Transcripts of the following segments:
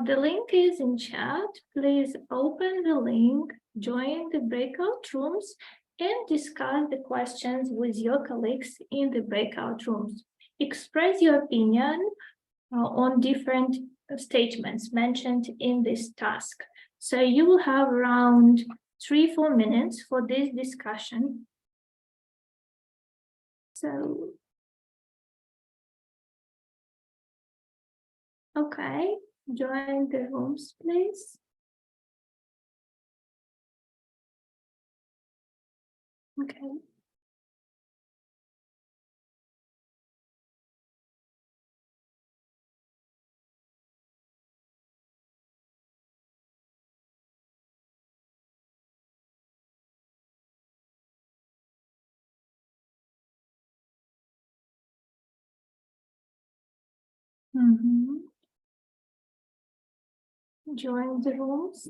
The link is in chat. Please open the link, join the breakout rooms, and discuss the questions with your colleagues in the breakout rooms. Express your opinion on different statements mentioned in this task. So you will have around 3-4 minutes for this discussion. So, okay, join the rooms, please. Okay. Join the rooms.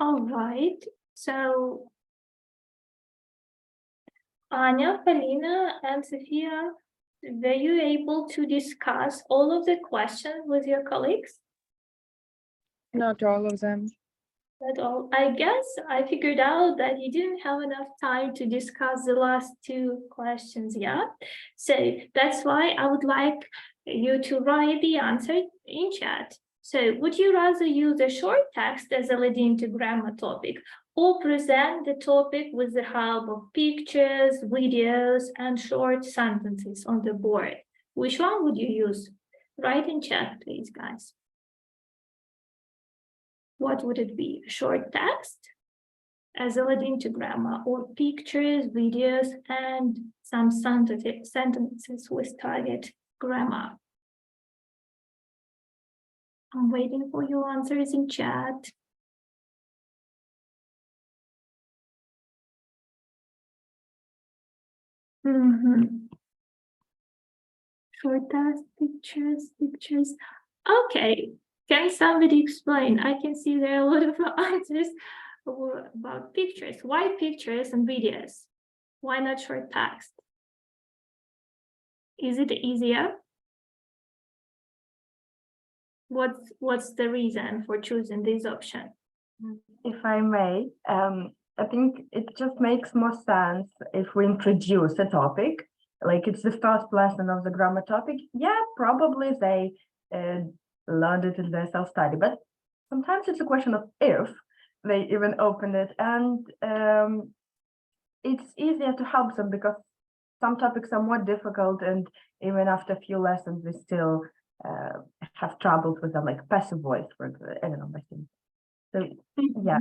All right. So Anya, Polina, and Sophia, were you able to discuss all of the questions with your colleagues? Not all of them. At all. I guess I figured out that you didn't have enough time to discuss the last two questions yet. So that's why I would like you to write the answer in chat. So would you rather use a short text as a lead into grammar topic or present the topic with the help of pictures, videos, and short sentences on the board? Which one would you use? Write in chat, please, guys. What would it be? Short text as a lead into grammar, or pictures, videos, and some sentences with target grammar? I'm waiting for your answers in chat. Short text, pictures. Okay, can somebody explain? I can see there are a lot of answers about pictures. Why pictures and videos? Why not short text? Is it easier? What's the reason for choosing this option? If I may, I think it just makes more sense if we introduce a topic, like it's the first lesson of the grammar topic. Yeah, probably they learned it in their self-study, but sometimes it's a question of if they even open it, and it's easier to help them because some topics are more difficult, and even after a few lessons, they still have troubles with them, like passive voice, for example. I don't know, I think. So yeah,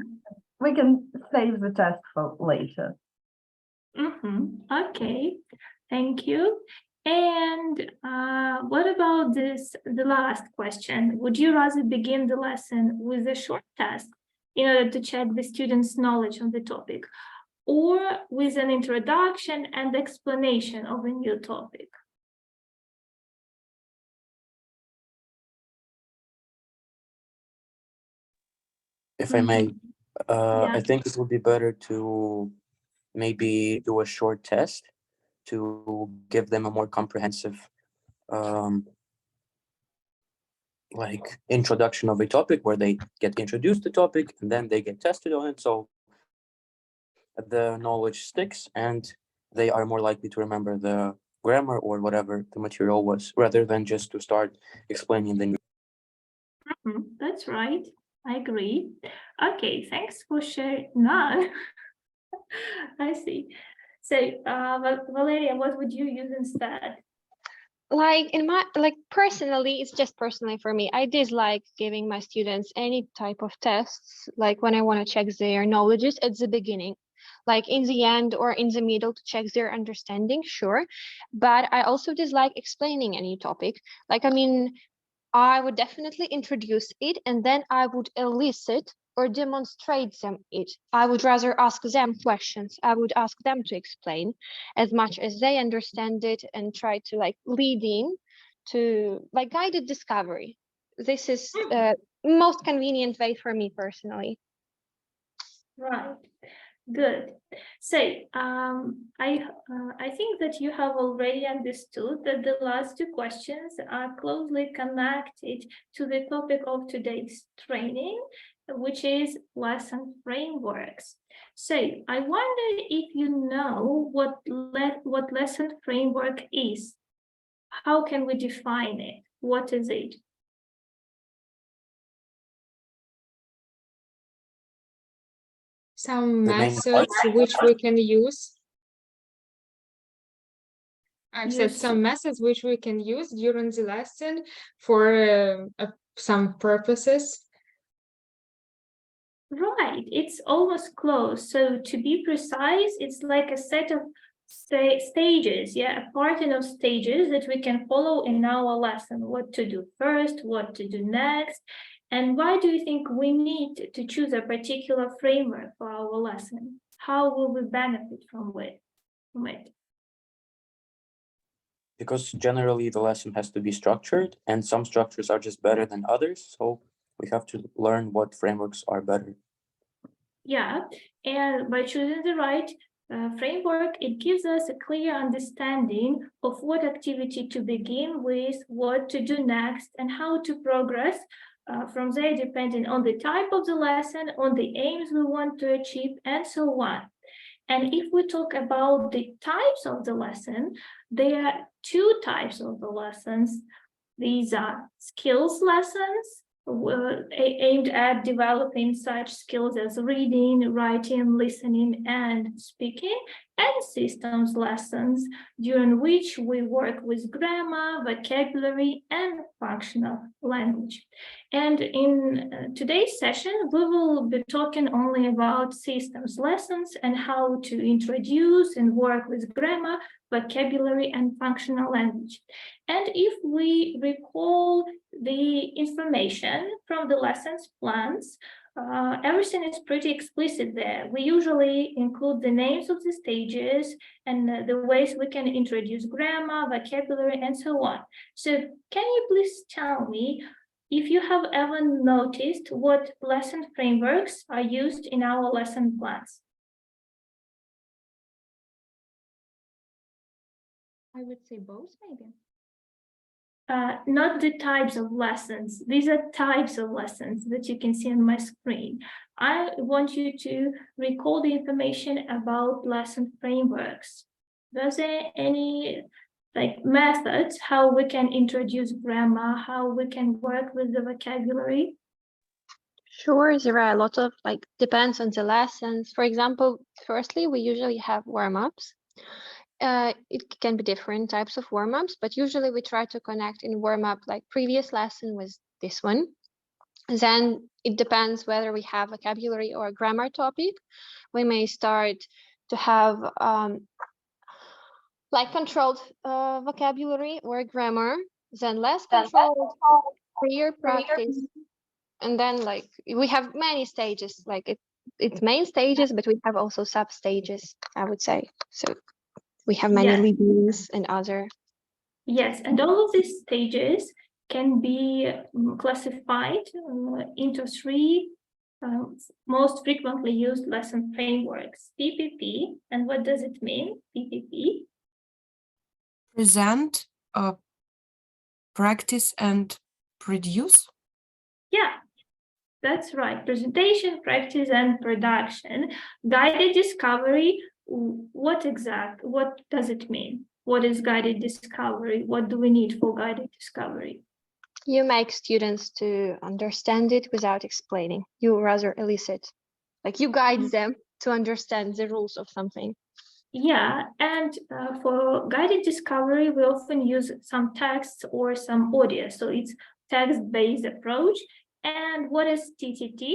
we can save the test for later. Okay, thank you. And what about the last question? Would you rather begin the lesson with a short test in order to check the student's knowledge on the topic, or with an introduction and explanation of a new topic? If I may, Yeah. I think it would be better to maybe do a short test to give them a more comprehensive like introduction of a topic where they get introduced to the topic and then they get tested on it. So the knowledge sticks and they are more likely to remember the grammar or whatever the material was, rather than just to start explaining the new. That's right. I agree. Okay, thanks for sharing. No, I see. So, Valeria, what would you use instead? Like personally, it's just personally for me, I dislike giving my students any type of tests, like when I want to check their knowledges at the beginning, like in the end or in the middle to check their understanding, sure. But I also dislike explaining any topic. Like, I mean, I would definitely introduce it and then I would elicit or demonstrate them it. I would rather ask them questions. I would ask them to explain as much as they understand it and try to like lead in to like guided discovery. This is most convenient way for me personally. Right. Good. So I think that you have already understood that the last two questions are closely connected to the topic of today's training, which is lesson frameworks. So I wonder if you know what lesson framework is. How can we define it? What is it? Some The main methods which we can use. I said Yes. some methods which we can use during the lesson for some purposes. Right, it's almost close. So to be precise, it's like a set of stages, yeah, a pattern of stages that we can follow in our lesson. What to do first, what to do next, and why do you think we need to choose a particular framework for our lesson? How will we benefit from it? Because generally the lesson has to be structured and some structures are just better than others. So we have to learn what frameworks are better. Yeah, and by choosing the right framework, it gives us a clear understanding of what activity to begin with, what to do next, and how to progress from there, depending on the type of the lesson, on the aims we want to achieve, and so on. And if we talk about the types of the lesson, there are two types of the lessons. These are skills lessons, aimed at developing such skills as reading, writing, listening, and speaking, and systems lessons, during which we work with grammar, vocabulary, and functional language. And in today's session, we will be talking only about systems lessons and how to introduce and work with grammar, vocabulary, and functional language. And if we recall the information from the lessons plans, everything is pretty explicit there. We usually include the names of the stages and the ways we can introduce grammar, vocabulary, and so on. So can you please tell me if you have ever noticed what lesson frameworks are used in our lesson plans? I would say both, maybe. Not the types of lessons. These are types of lessons that you can see on my screen. I want you to recall the information about lesson frameworks. Was there any methods how we can introduce grammar, how we can work with the vocabulary? Sure, there are a lot of depends on the lessons. For example, firstly, we usually have warm-ups. It can be different types of warm-ups, but usually we try to connect in warm-up previous lesson with this one. Then it depends whether we have vocabulary or grammar topic. We may start to have controlled vocabulary or grammar, then less controlled, clear practice. And then we have many stages, it's main stages, but we have also sub stages, I would say. So we have many readings and other. Yes, and all of these stages can be classified into three most frequently used lesson frameworks, PPP. And what does it mean, PPP? Present, practice, and produce. Yeah, that's right. Presentation, practice, and production. Guided discovery. What does it mean? What is guided discovery? What do we need for guided discovery? You make students to understand it without explaining. You rather elicit, you guide them to understand the rules of something. Yeah, and for guided discovery, we often use some text or some audio. So it's text-based approach. And what is TTT?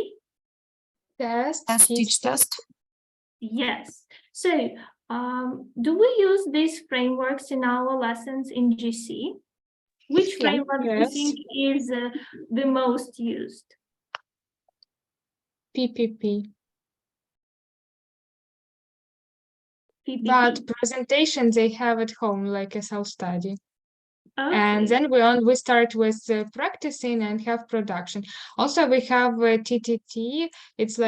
Test, Teach, test. Yes. So do we use these frameworks in our lessons in GC? Which framework do you think is the most used? PPP. PPP. But presentation they have at home, like a self-study. Okay. And then we start with practicing and have production. Also, we have TTT. It's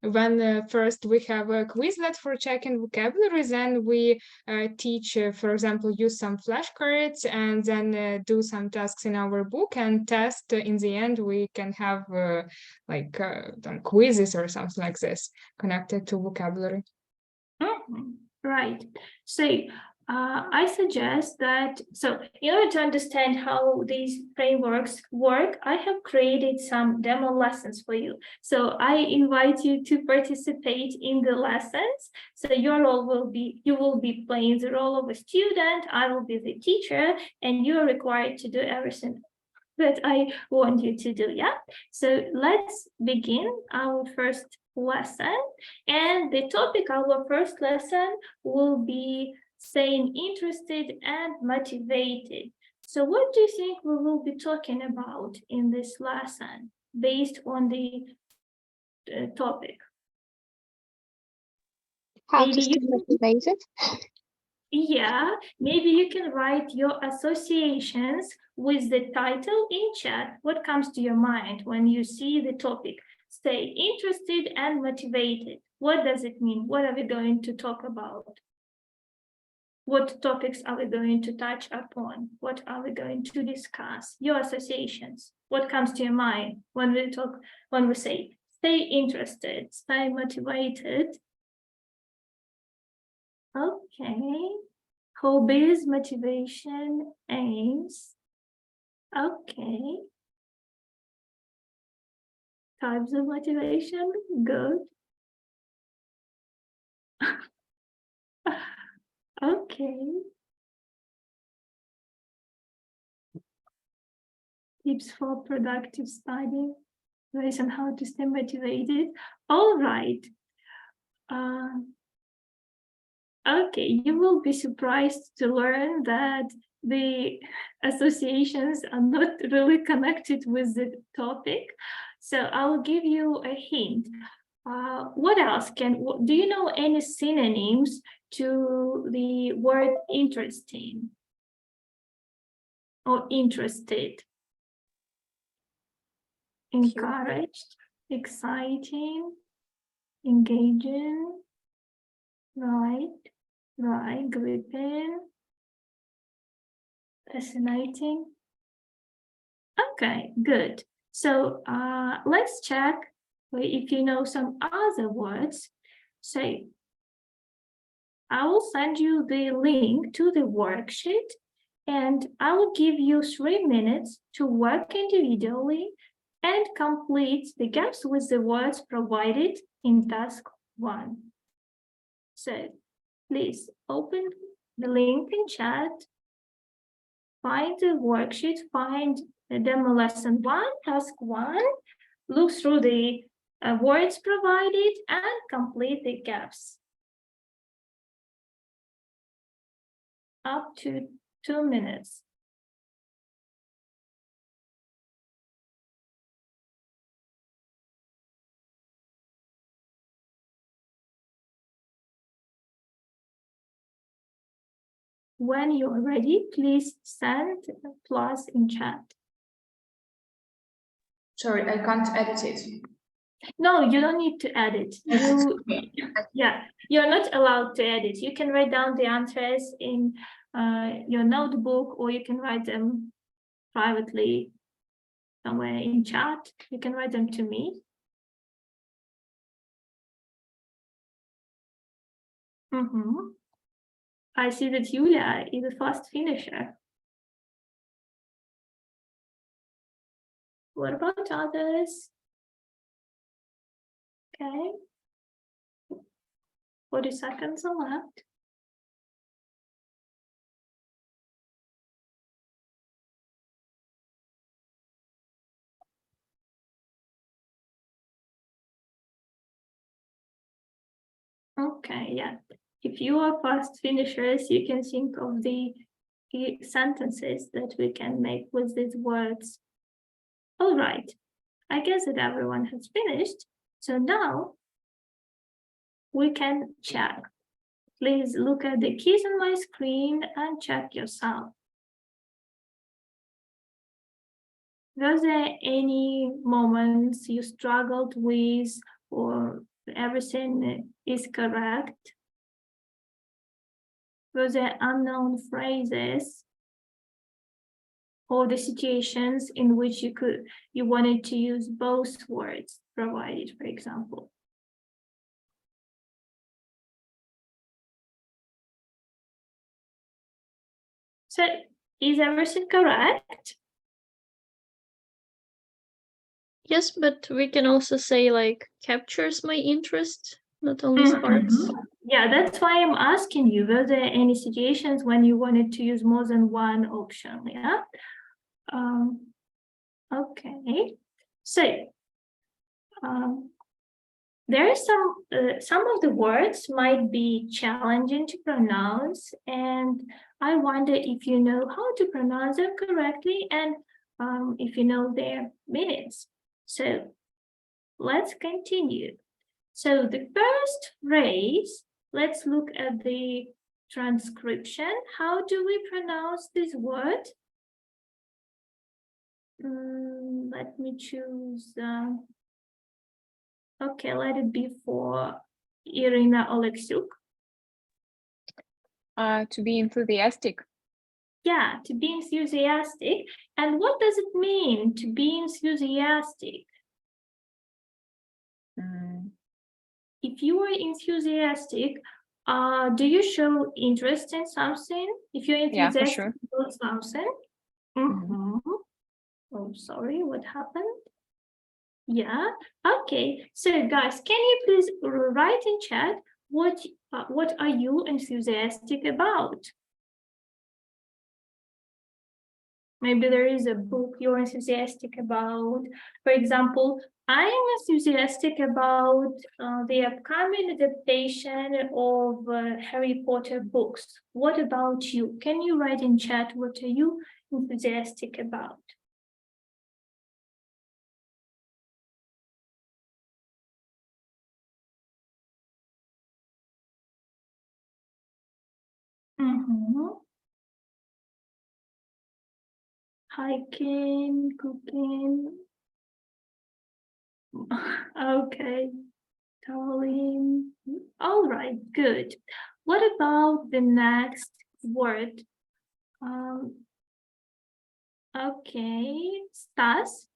when first we have a Quizlet for checking vocabulary, then we teach, for example, use some flashcards and then do some tasks in our book and test. In the end, we can have quizzes or something like this connected to vocabulary. Right. So I suggest that, in order to understand how these frameworks work, I have created some demo lessons for you. So I invite you to participate in the lessons. So your role will be, you will be playing the role of a student, I will be the teacher, and you are required to do everything that I want you to do, yeah? So let's begin our first lesson. And the topic of our first lesson will be staying interested and motivated. So what do you think we will be talking about in this lesson based on the topic? How to stay motivated? Yeah, maybe you can write your associations with the title in chat. What comes to your mind when you see the topic? say interested and motivated. What does it mean? What are we going to talk about? What topics are we going to touch upon? What are we going to discuss? Your associations. What comes to your mind when we say stay interested, stay motivated? Okay. Hobbies, motivation, aims. Okay. Types of motivation, good. Okay. Tips for productive study. Ways on how to stay motivated. All right. Okay, you will be surprised to learn that the associations are not really connected with the topic. So I'll give you a hint. What else do you know any synonyms to the word interesting or interested? Encouraged, exciting, engaging, right, gripping, fascinating. Okay, good. So let's check if you know some other words. Say, I will send you the link to the worksheet, and I will give you 3 minutes to work individually and complete the gaps with the words provided in task 1. So please open the link in chat, find the worksheet, find the demo lesson 1, task 1, look through the words provided and complete the gaps. Up to 2 minutes. When you're ready, please send a plus in chat. Sorry, I can't edit it. No, you don't need to edit. You're not allowed to edit. You can write down the answers in your notebook, or you can write them privately somewhere in chat. You can write them to me. I see that Julia is a fast finisher. What about others? Okay. 40 seconds are left. Okay, yeah. If you are fast finishers, you can think of the sentences that we can make with these words. All right, I guess that everyone has finished. So now we can check. Please look at the keys on my screen and check yourself. Were there any moments you struggled with, or everything is correct? Were there unknown phrases or the situations in which you wanted to use both words provided, for example? So is everything correct? Yes, but we can also say like captures my interest, not only sparks. Yeah, that's why I'm asking you, were there any situations when you wanted to use more than one option? Yeah. Okay. So there is some of the words might be challenging to pronounce, and I wonder if you know how to pronounce them correctly and if you know their meanings. So let's continue. So the first phrase, let's look at the transcription. How do we pronounce this word? Let me choose Okay, let it be for Irina Oleksiuk. To be enthusiastic. Yeah, to be enthusiastic. And what does it mean to be enthusiastic? If you are enthusiastic, do you show interest in something? If you're Yeah, for enthusiastic sure. about something? Mhm. Oh, sorry, what happened? Yeah, okay. So guys, can you please write in chat what are you enthusiastic about? Maybe there is a book you're enthusiastic about. For example, I am enthusiastic about the upcoming adaptation of Harry Potter books. What about you? Can you write in chat what are you enthusiastic about? Hiking, cooking. Okay, Tallinn. All right, good. What about the next word? Okay, Stas.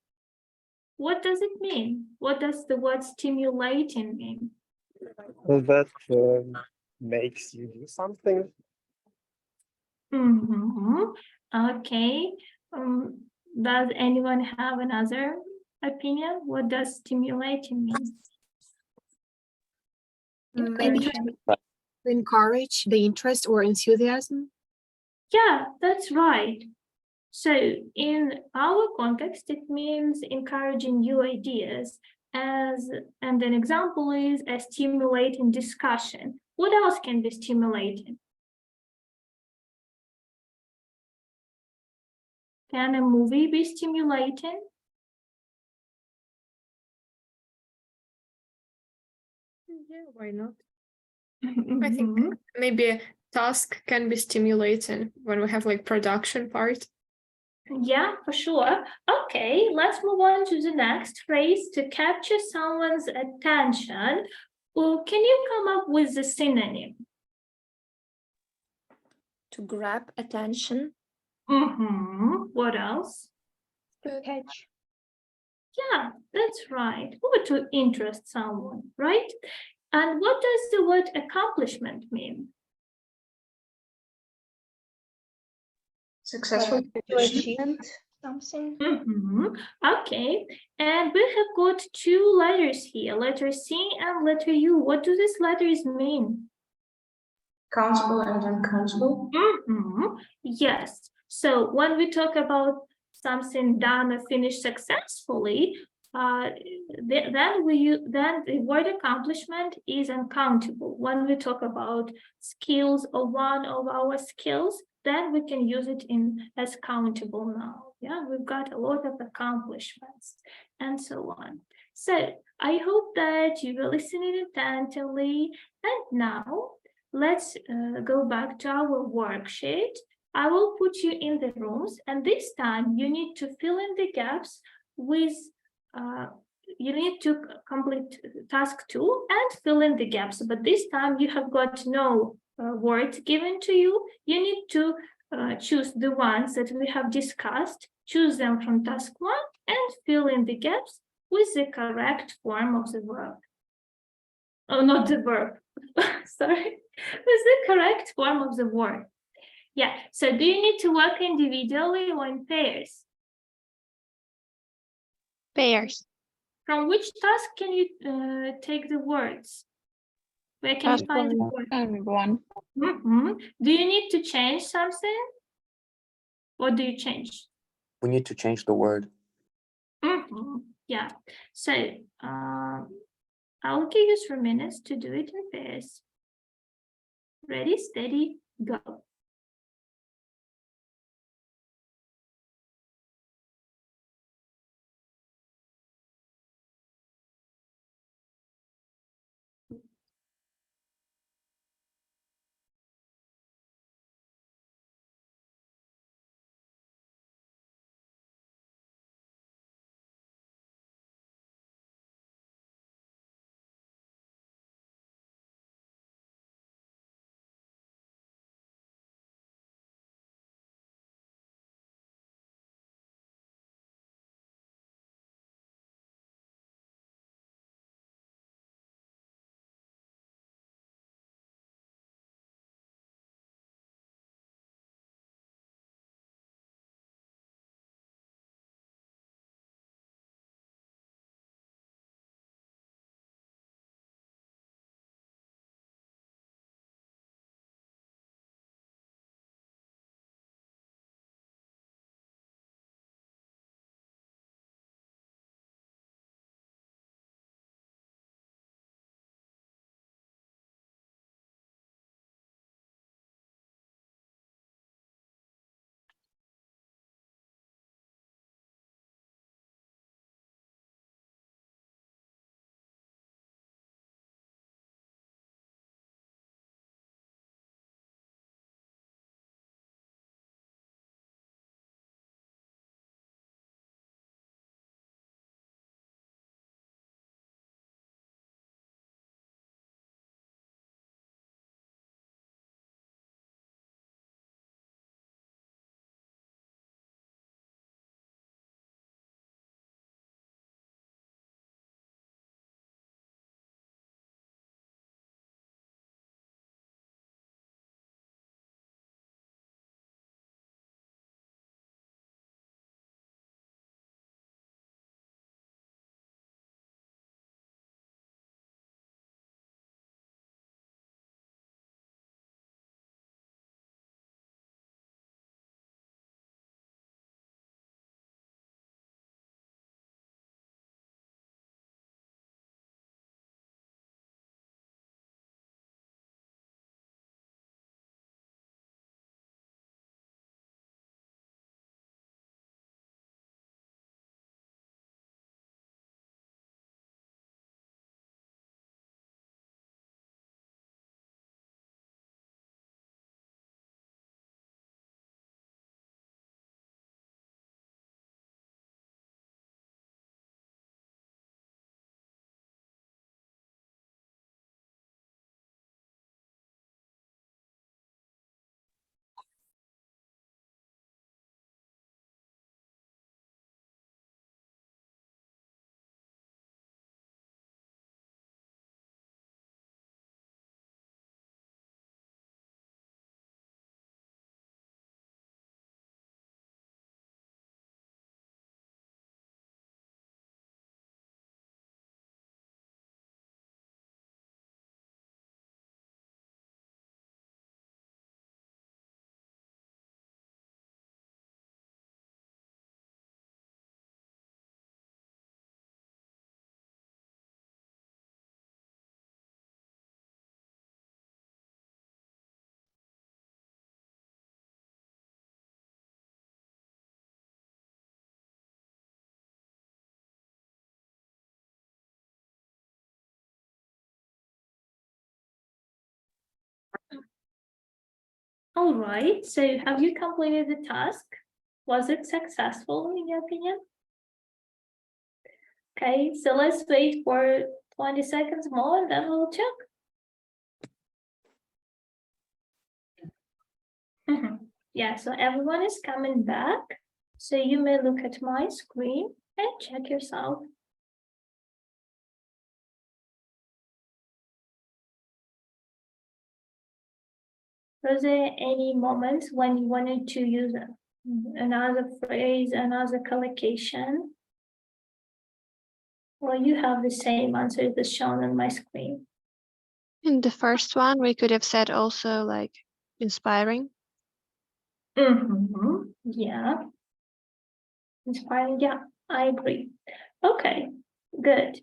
What does it mean? What does the word stimulating mean? That makes you do something. Okay. Does anyone have another opinion? What does stimulating mean? Maybe to encourage the interest or enthusiasm. Yeah, that's right. So in our context, it means encouraging new ideas and an example is a stimulating discussion. What else can be stimulating? Can a movie be stimulating? Yeah, why not? I think maybe a task can be stimulating when we have like production part. Yeah, for sure. Okay, let's move on to the next phrase to capture someone's attention. Well, can you come up with the synonym? To grab attention. What else? To catch. Yeah, that's right. Or to interest someone, right? And what does the word accomplishment mean? Successful To achieve something. Okay, and we have got two letters here, letter C and letter U. What do these letters mean? countable and uncountable. Yes. So when we talk about something done or finished successfully, then the word accomplishment is uncountable. When we talk about skills or one of our skills, then we can use it as countable now. Yeah, we've got a lot of accomplishments and so on. So I hope that you were listening attentively. And now let's go back to our worksheet. I will put you in the rooms, and this time you need to fill in the gaps with, you need to complete task 2 and fill in the gaps, but this time you have got no words given to you. You need to choose the ones that we have discussed, choose them from task 1 and fill in the gaps with the correct form of the verb. Oh, not the verb, sorry, with the correct form of the word. Yeah, so do you need to work individually or in pairs? Pairs. From which task can you take the words? Where can you find the word? One. Do you need to change something? What do you change? We need to change the word. Yeah, so I'll give you 3 minutes to do it in pairs. Ready, steady, go. All right, so have you completed the task? Was it successful in your opinion? Okay, so let's wait for 20 seconds more and then we'll check. Yeah, so everyone is coming back. So you may look at my screen and check yourself. Was there any moments when you wanted to use another phrase, another collocation? Well, you have the same answer as shown on my screen. In the first one, we could have said also like inspiring. Yeah. Inspiring, yeah, I agree. Okay, good.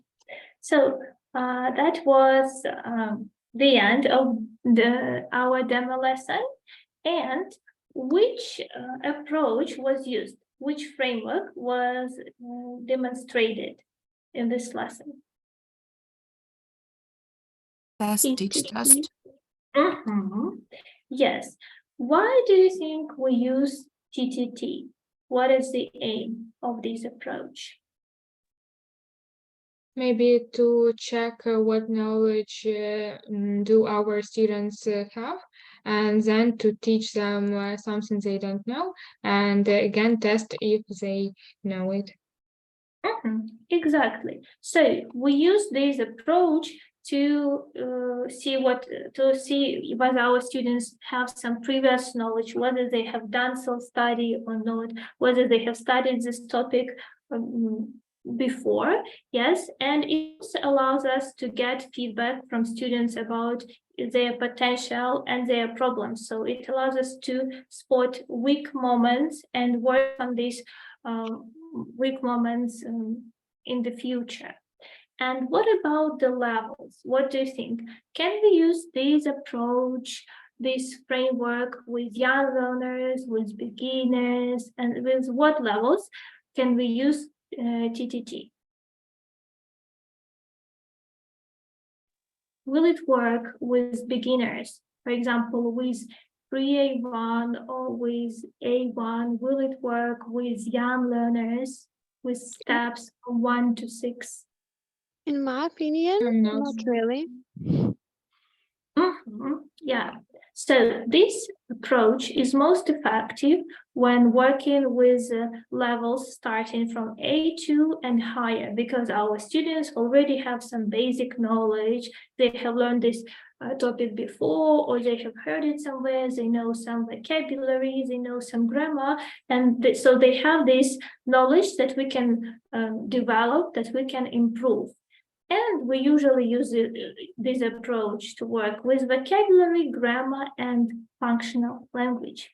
So that was the end of our demo lesson. And which approach was used? Which framework was demonstrated in this lesson? Teach test. Yes. Why do you think we use TTT? What is the aim of this approach? Maybe to check what knowledge do our students have, and then to teach them something they don't know, and again test if they know it. Exactly. So we use this approach to see whether our students have some previous knowledge, whether they have done self-study or not, whether they have studied this topic before. Yes, and it allows us to get feedback from students about their potential and their problems. So it allows us to spot weak moments and work on these weak moments in the future. And what about the levels? What do you think? Can we use this approach, this framework with young learners, with beginners, and with what levels can we use TTT? Will it work with beginners? For example, with pre-A1 or with A1, will it work with young learners with steps from 1 to 6? In my opinion, not really. Yeah, so this approach is most effective when working with levels starting from A2 and higher, because our students already have some basic knowledge. They have learned this topic before, or they have heard it somewhere, they know some vocabulary, they know some grammar, and so they have this knowledge that we can develop, that we can improve. And we usually use this approach to work with vocabulary, grammar, and functional language.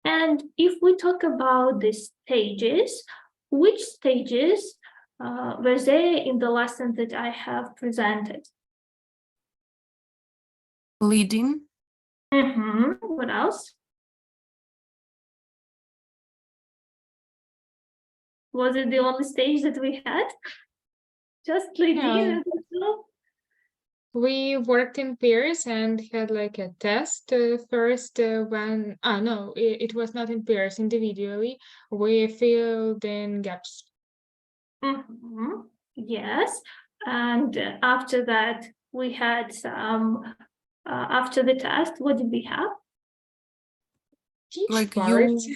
And if we talk about the stages, which stages were there in the lesson that I have presented? Leading. What else? Was it the only stage that we had? Just leading? No. We worked in pairs and had like a test first when, no, it was not in pairs, individually. We filled in gaps. Yes, and after that we had some, after the test, what did we have? Like parts.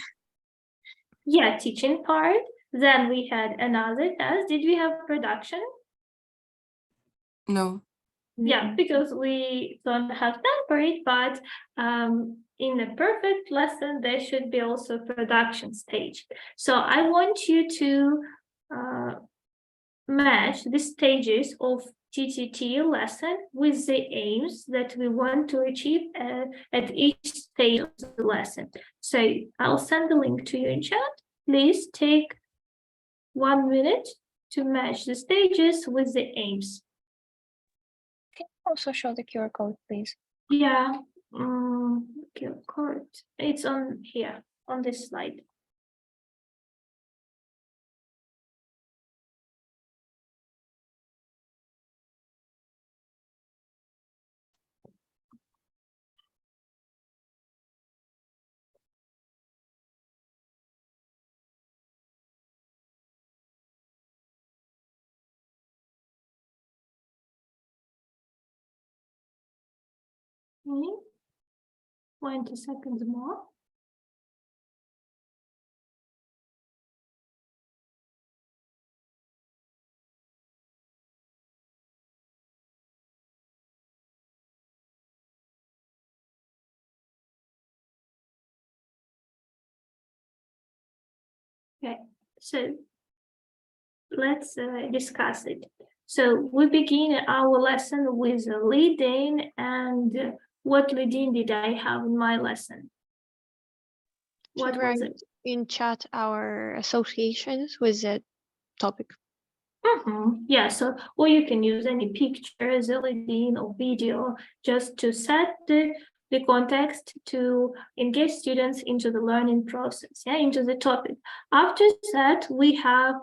Yeah, teaching part. Then we had another test. Did we have production? No. Yeah, because we don't have time for it, but in a perfect lesson, there should be also production stage. So I want you to match the stages of TTT lesson with the aims that we want to achieve at each stage of the lesson. So I'll send the link to you in chat. Please take 1 minute to match the stages with the aims. Can you also show the QR code, please? Yeah, QR code. It's on here, on this slide. Okay. 20 seconds more. Okay, so let's discuss it. So we begin our lesson with a lead-in, and what lead-in did I have in my lesson? What Should was write it? in chat our associations with the topic. Yeah, so or you can use any pictures, lead-in or video just to set the context to engage students into the learning process, yeah, into the topic. After that, we have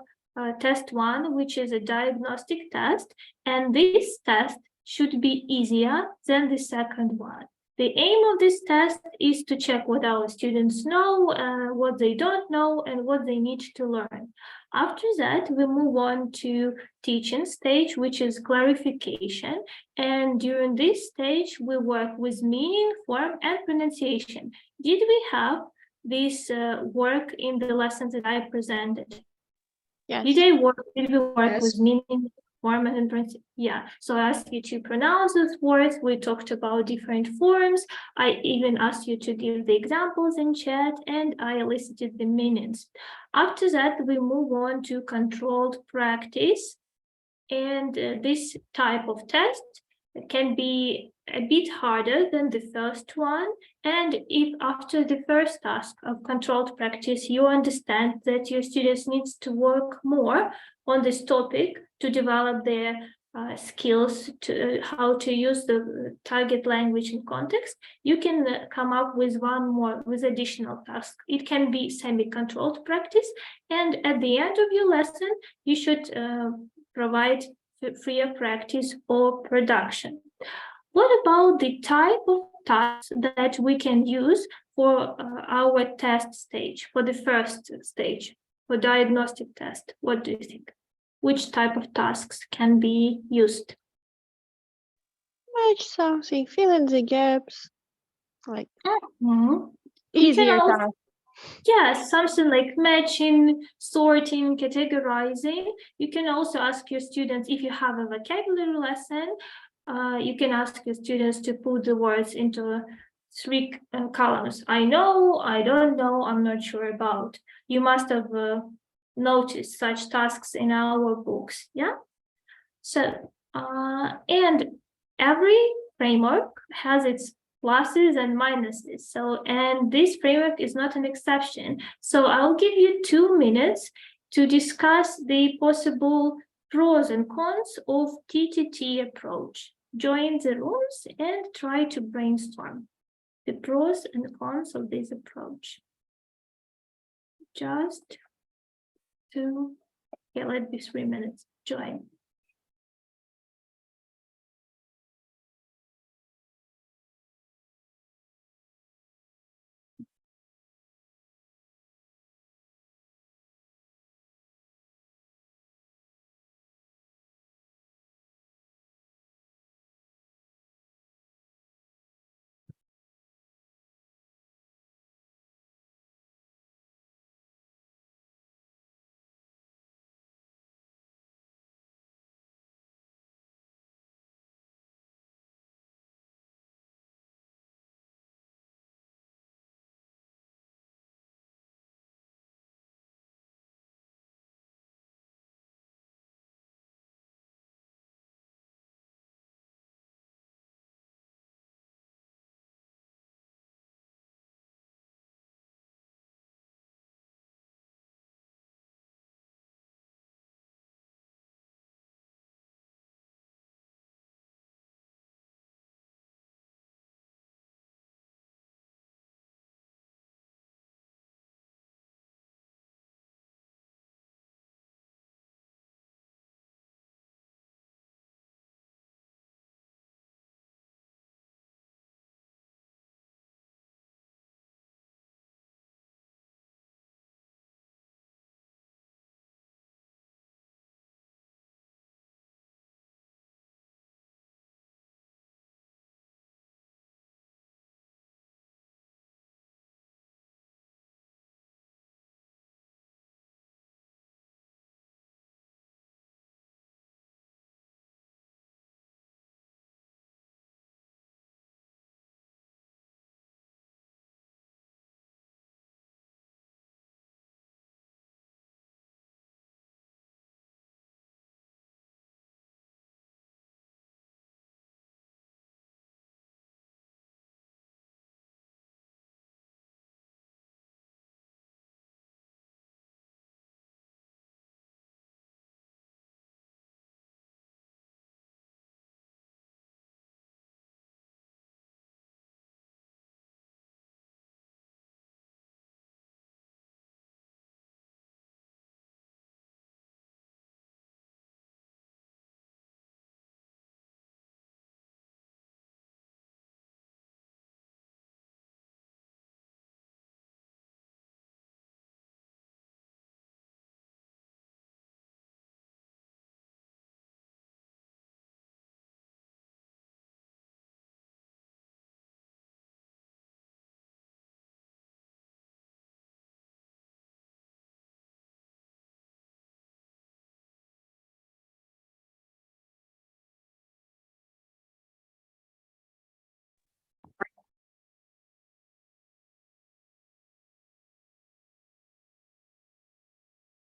test 1, which is a diagnostic test, and this test should be easier than the second one. The aim of this test is to check what our students know, what they don't know, and what they need to learn. After that, we move on to teaching stage, which is clarification. And during this stage, we work with meaning, form, and pronunciation. Did we have this work in the lessons that I presented? Yes. Did we work Yes. with meaning, form, and pronunciation? Yeah. So I asked you to pronounce those words. We talked about different forms. I even asked you to give the examples in chat, and I elicited the meanings. After that, we move on to controlled practice. And this type of test can be a bit harder than the first one. And if after the first task of controlled practice, you understand that your students needs to work more on this topic to develop their skills to how to use the target language in context, you can come up with with additional task. It can be semi-controlled practice, and at the end of your lesson, you should provide freer practice or production. What about the type of tasks that we can use for our test stage, for the first stage, for diagnostic test? What do you think? Which type of tasks can be used? Match something, fill in the gaps, like You easier can also, task. yes, something like matching, sorting, categorizing. You can also ask your students, if you have a vocabulary lesson, you can ask your students to put the words into 3 columns. I know, I don't know, I'm not sure about. You must have noticed such tasks in our books, yeah? So, and every framework has its pluses and minuses. So, and this framework is not an exception. So I'll give you 2 minutes to discuss the possible pros and cons of TTT approach. Join the rooms and try to brainstorm the pros and cons of this approach. Just to, okay, let be 3 minutes. Join.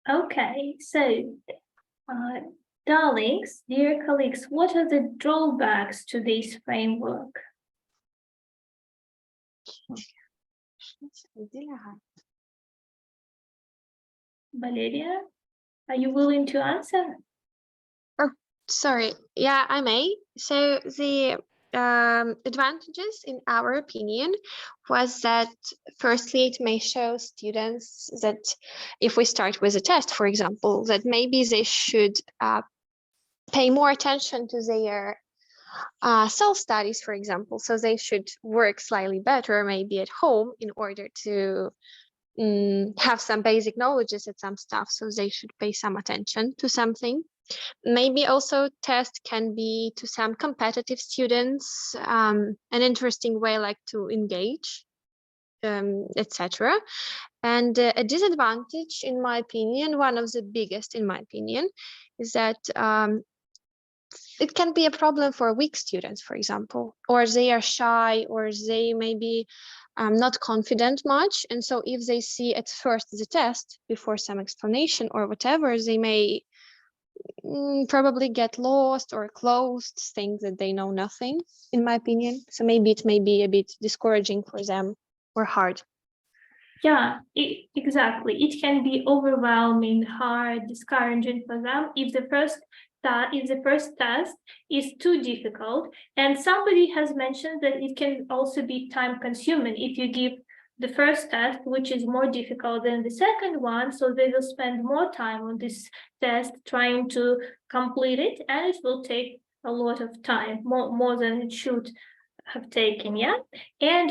Okay, so, darlings, dear colleagues, what are the drawbacks to this framework? Valeria, are you willing to answer? Sorry, yeah, I may. So the advantages, in our opinion, was that firstly, it may show students that if we start with a test, for example, that maybe they should pay more attention to their self-studies, for example. So they should work slightly better, maybe at home, in order to have some basic knowledges at some stuff. So they should pay some attention to something. Maybe also test can be to some competitive students an interesting way like to engage, etc. And a disadvantage, in my opinion, one of the biggest, in my opinion, is that it can be a problem for weak students, for example, or they are shy, or they may be not confident much. And so if they see at first the test before some explanation or whatever, they may probably get lost or closed, think that they know nothing, in my opinion. So maybe it may be a bit discouraging for them or hard. Yeah, exactly. It can be overwhelming, hard, discouraging for them if the first test is too difficult. And somebody has mentioned that it can also be time consuming if you give the first test, which is more difficult than the second one, so they will spend more time on this test trying to complete it, and it will take a lot of time, more than it should have taken, yeah? And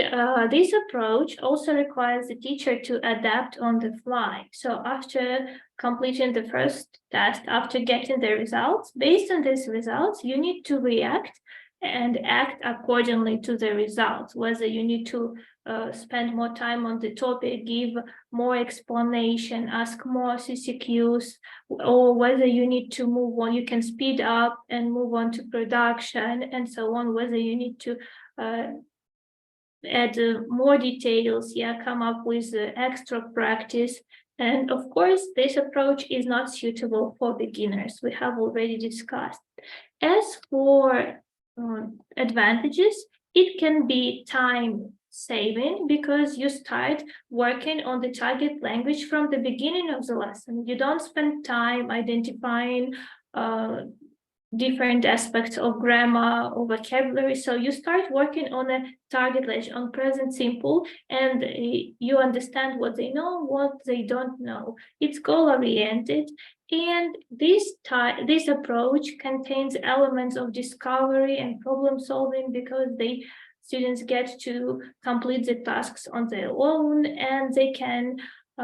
this approach also requires the teacher to adapt on the fly. So after completing the first test, after getting the results, based on these results, you need to react and act accordingly to the results, whether you need to spend more time on the topic, give more explanation, ask more CCQs, or whether you need to move on, you can speed up and move on to production and so on, whether you need to add more details, yeah, come up with extra practice. And of course, this approach is not suitable for beginners. We have already discussed. As for advantages, it can be time saving because you start working on the target language from the beginning of the lesson. You don't spend time identifying different aspects of grammar or vocabulary. So you start working on a target language, on present simple, and you understand what they know, what they don't know. It's goal-oriented, and this approach contains elements of discovery and problem solving because students get to complete the tasks on their own, and they can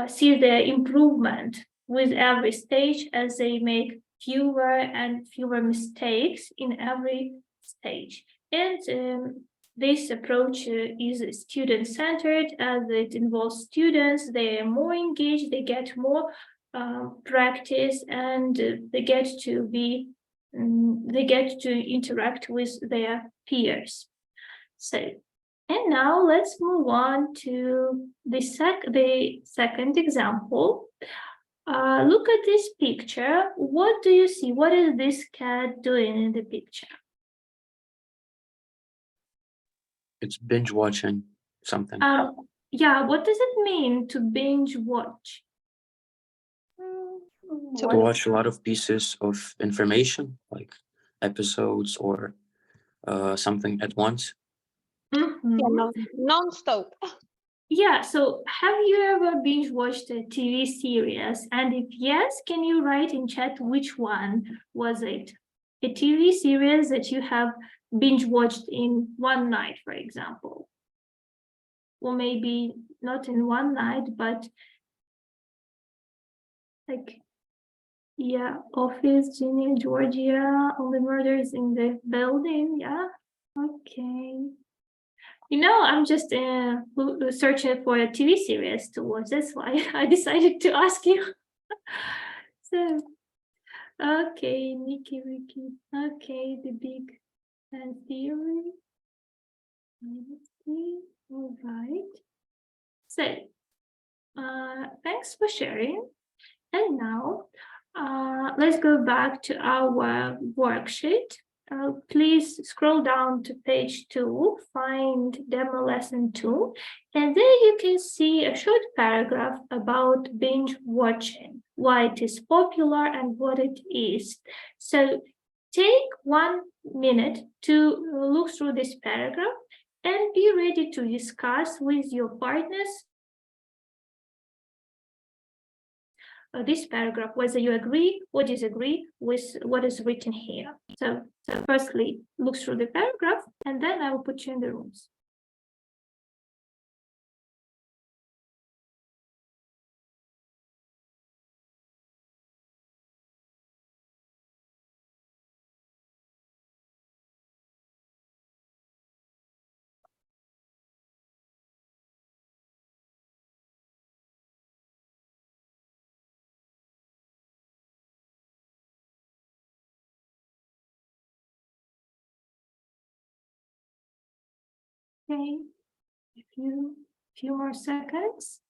see their improvement with every stage as they make fewer and fewer mistakes in every stage. And this approach is student-centered as it involves students. They are more engaged, they get more practice, and they get to interact with their peers. So, and now let's move on to the second example. Look at this picture. What do you see? What is this cat doing in the picture? It's binge watching something. Yeah, what does it mean to binge watch? To watch a lot of pieces of information, like episodes or something at once. Mm-hmm. Yeah, non-stop. Yeah, so have you ever binge watched a TV series? And if yes, can you write in chat which one was it? A TV series that you have binge watched in one night, for example. Or maybe not in one night, but like, yeah, Office, Ginny, Georgia, all the murders in the building, yeah, okay. You know, I'm just searching for a TV series to watch. That's why I decided to ask you. So, okay, Nikki, Ricky. Okay, The Big Bang Theory. Let's see. All right. So, thanks for sharing. And now, let's go back to our worksheet. Please scroll down to page 2, find demo lesson 2, and there you can see a short paragraph about binge watching, why it is popular and what it is. So take 1 minute to look through this paragraph and be ready to discuss with your partners this paragraph, whether you agree or disagree with what is written here. So firstly, look through the paragraph, and then I will put you in the rooms. Okay, a few more seconds.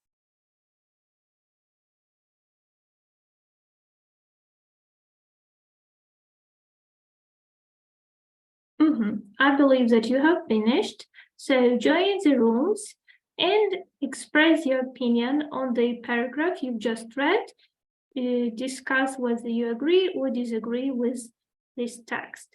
I believe that you have finished. So join the rooms and express your opinion on the paragraph you've just read. Discuss whether you agree or disagree with this text.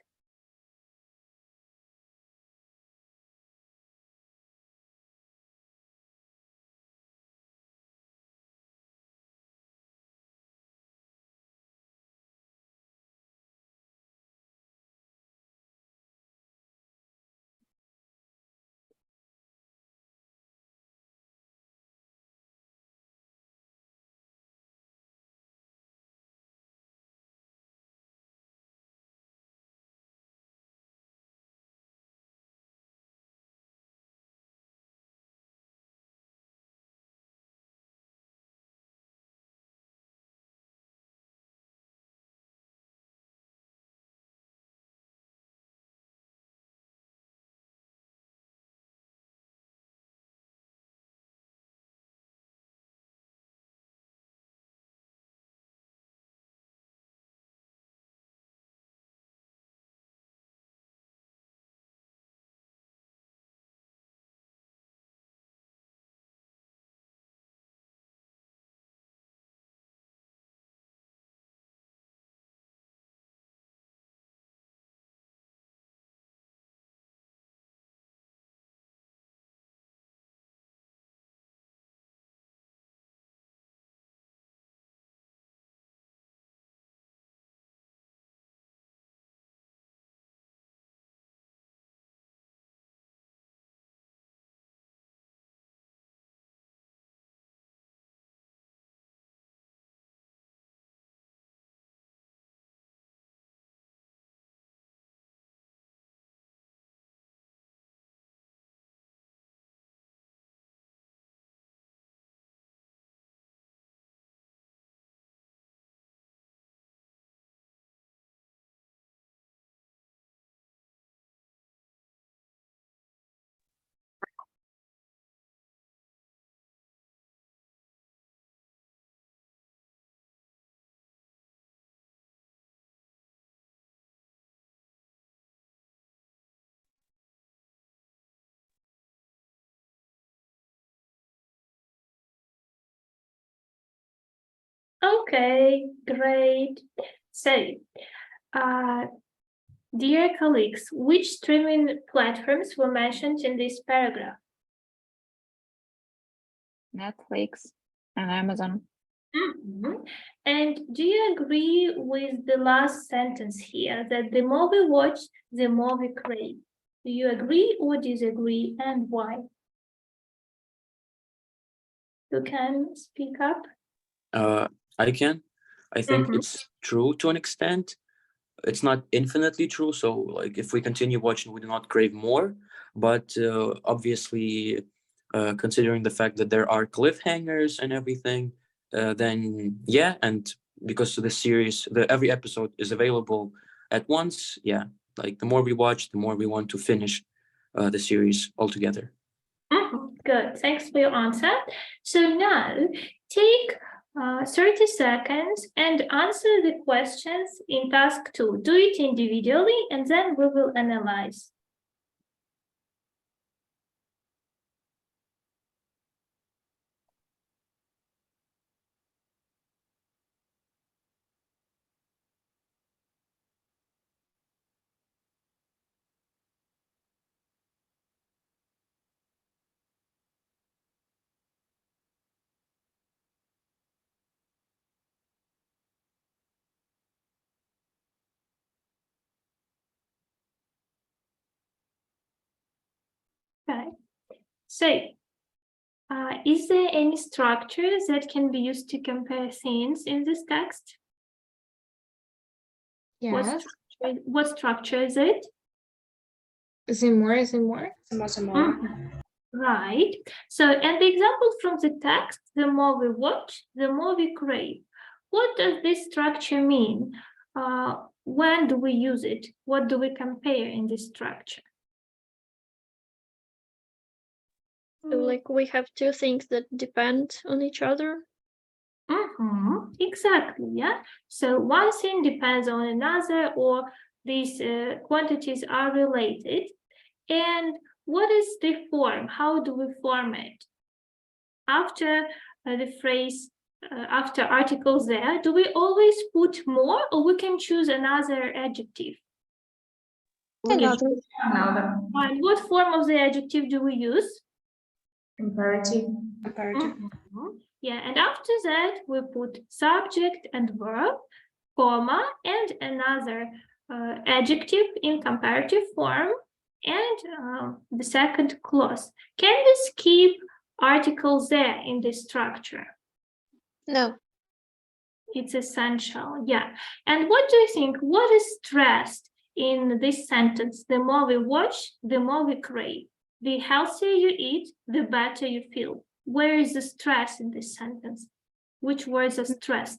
Okay, great. So, dear colleagues, which streaming platforms were mentioned in this paragraph? Netflix and Amazon. And do you agree with the last sentence here, that the more we watch, the more we crave? Do you agree or disagree, and why? You can speak up. I can. I think it's true to an extent. It's not infinitely true. So, like, if we continue watching, we do not crave more. But obviously, considering the fact that there are cliffhangers and everything, then yeah, and because the series, every episode is available at once, yeah, like the more we watch, the more we want to finish the series altogether. Good, thanks for your answer. So now take 30 seconds and answer the questions in task 2. Do it individually and then we will analyze. Okay, so is there any structure that can be used to compare things in this text? Yes. What structure is it? The more, the more. Right. So, and the examples from the text, the more we watch, the more we crave. What does this structure mean? When do we use it? What do we compare in this structure? So like we have two things that depend on each other. Exactly, yeah. So one thing depends on another, or these quantities are related. And what is the form? How do we form it? After the phrase, after articles there, do we always put more, or we can choose another adjective? Another. And what form of the adjective do we use? Imperative. Yeah, and after that, we put subject and verb, comma, and another adjective in comparative form, and the second clause. Can we skip articles there in this structure? No. It's essential, yeah. And what do you think? What is stressed in this sentence? The more we watch, the more we crave. The healthier you eat, the better you feel. Where is the stress in this sentence? Which words are stressed?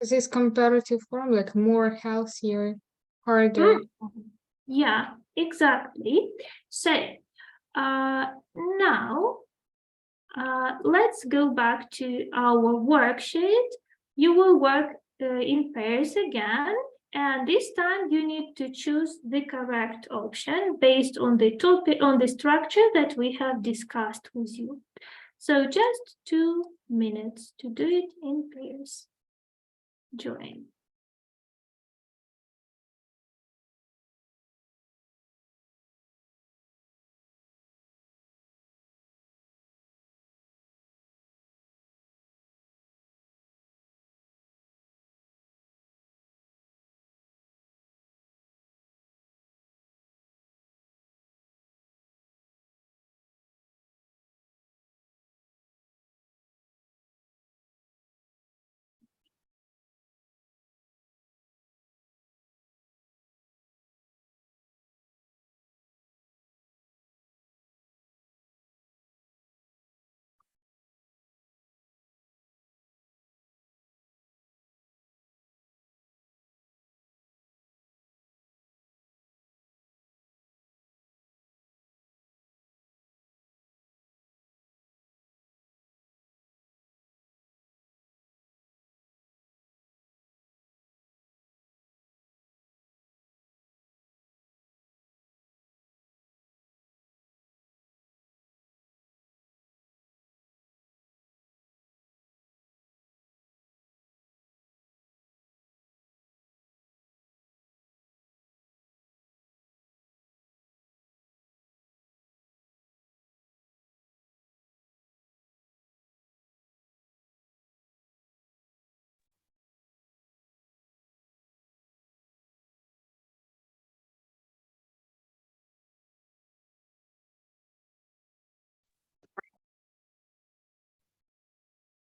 This comparative form, like more, healthier, harder. Yeah, exactly. So now let's go back to our worksheet. You will work in pairs again, and this time you need to choose the correct option based on the topic, on the structure that we have discussed with you. So just 2 minutes to do it in pairs. Join.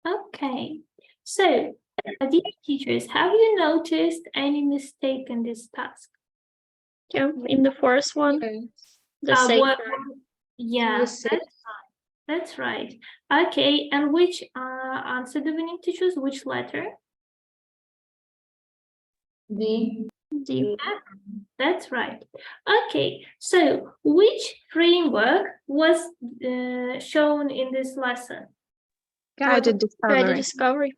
Okay, so dear teachers, have you noticed any mistake in this task? Yeah, in the first one, the What, second. yeah, that's right. Okay, and which answer do we need to choose? Which letter? D. D. That's right. Okay, so which framework was shown in this lesson? Guided discovery. discovery.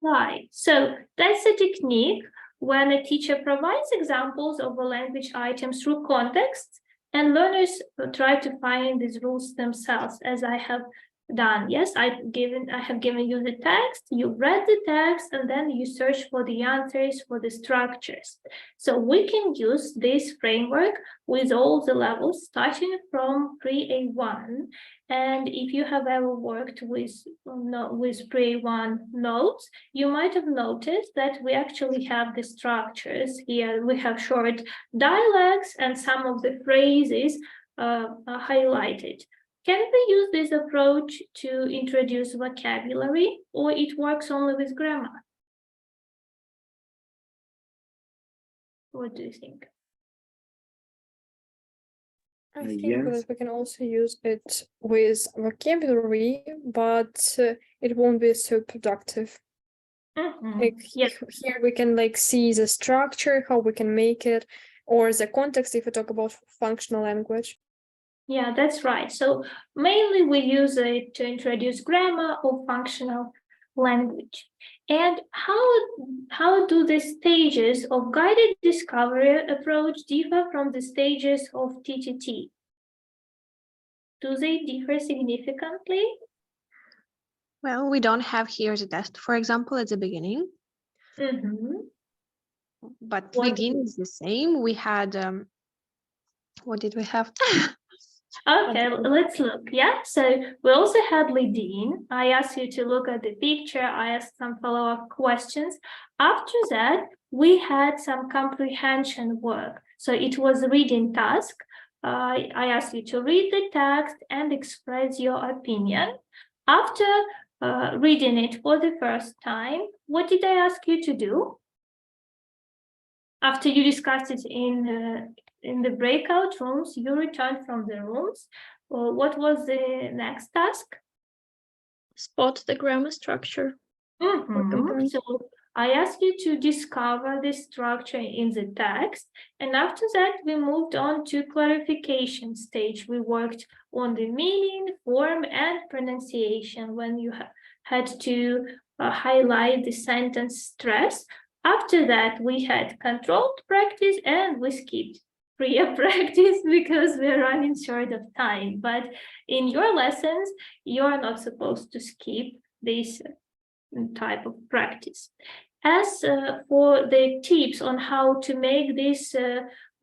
Right. So that's a technique when a teacher provides examples of a language item through context, and learners try to find these rules themselves, as I have done. Yes, I have given you the text, you read the text, and then you search for the answers, for the structures. So we can use this framework with all the levels, starting from pre-A1. And if you have ever worked with pre-A1 notes, you might have noticed that we actually have the structures here. We have short dialects and some of the phrases are highlighted. Can we use this approach to introduce vocabulary, or it works only with grammar? What do you think? I think Yes. that we can also use it with vocabulary, but it won't be so productive. Like Yes. here we can like see the structure, how we can make it, or the context if we talk about functional language. Yeah, that's right. So mainly we use it to introduce grammar or functional language. And how do the stages of guided discovery approach differ from the stages of TTT? Do they differ significantly? Well, we don't have here the test, for example, at the beginning, but What- reading is the same. We had, what did we have? Okay, let's look. Yeah, so we also had lead-in. I asked you to look at the picture. I asked some follow-up questions. After that, we had some comprehension work. So it was a reading task. I asked you to read the text and express your opinion. After reading it for the first time, what did I ask you to do? After you discussed it in the breakout rooms, you returned from the rooms. What was the next task? Spot the grammar structure. So I asked you to discover the structure in the text, and after that we moved on to clarification stage. We worked on the meaning, form, and pronunciation when you had to highlight the sentence stress. After that, we had controlled practice, and we skipped prior practice because we're running short of time. But in your lessons, you're not supposed to skip this type of practice. As for the tips on how to make this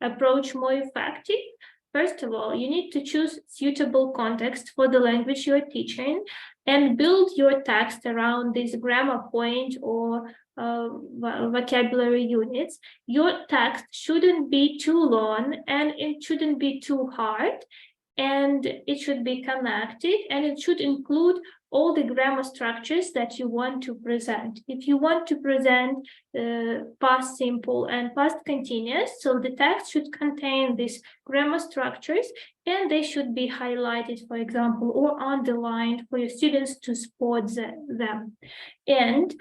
approach more effective, first of all, you need to choose suitable context for the language you're teaching and build your text around this grammar point or vocabulary units. Your text shouldn't be too long and it shouldn't be too hard, and it should be connected, and it should include all the grammar structures that you want to present. If you want to present past simple and past continuous, so the text should contain these grammar structures, and they should be highlighted, for example, or underlined for your students to spot them. And